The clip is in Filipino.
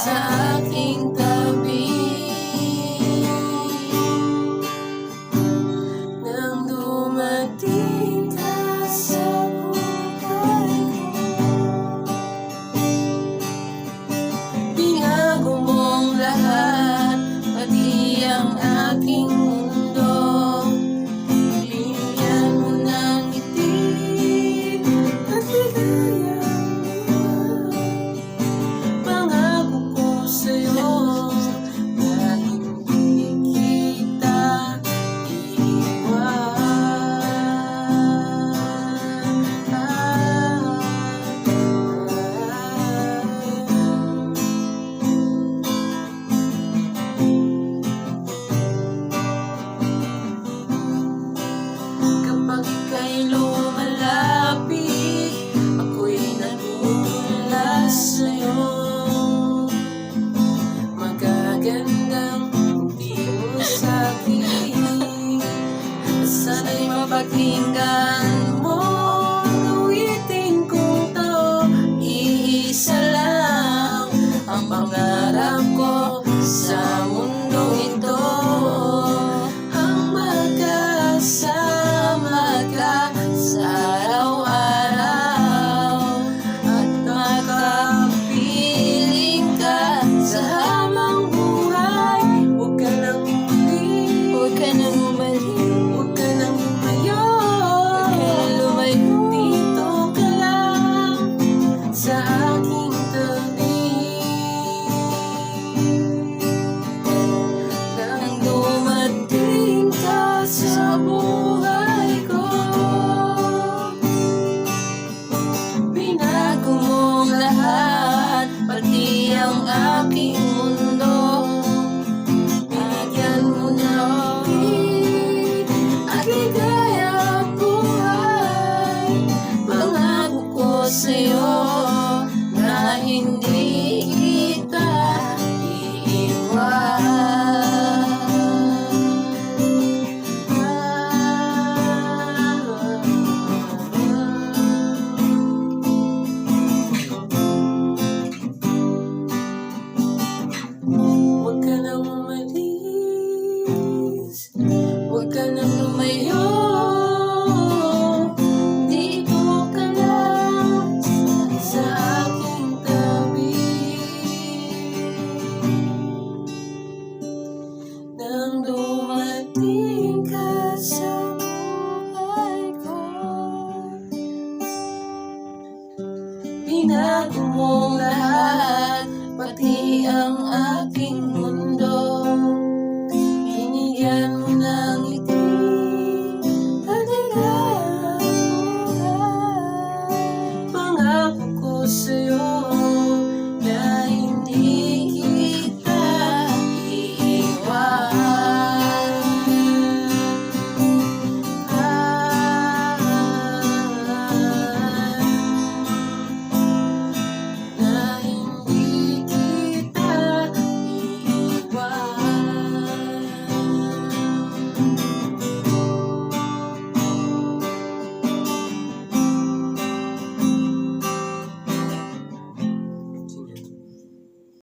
sa aking tabi. Nang dumating ka sa buhay ko, binago mong lahat, pati ang aking mundo. Binigyan mo ng ngiti at ligayang pangako ko sa'yo na hindi kita kapag ika'y lumalapit, ako'y natutula sa'yo. Magagandang hindi mo sa'kin, sana'y mapakinggan mo ang awitin kong to. Iisa lang ang pangarap ko sa mundong ito, ang magkasama ka sa araw-araw at makapiling ka sa hamang buhay. Huwag ka nang umalis, huwag ka nang umalis, huwag ka nang lumayo, huwag ka nang lumayo. Dito ka lang sa aking tabi. Nang dumating ka sa buhay ko, binago mong lahat, pati ang aking mundo.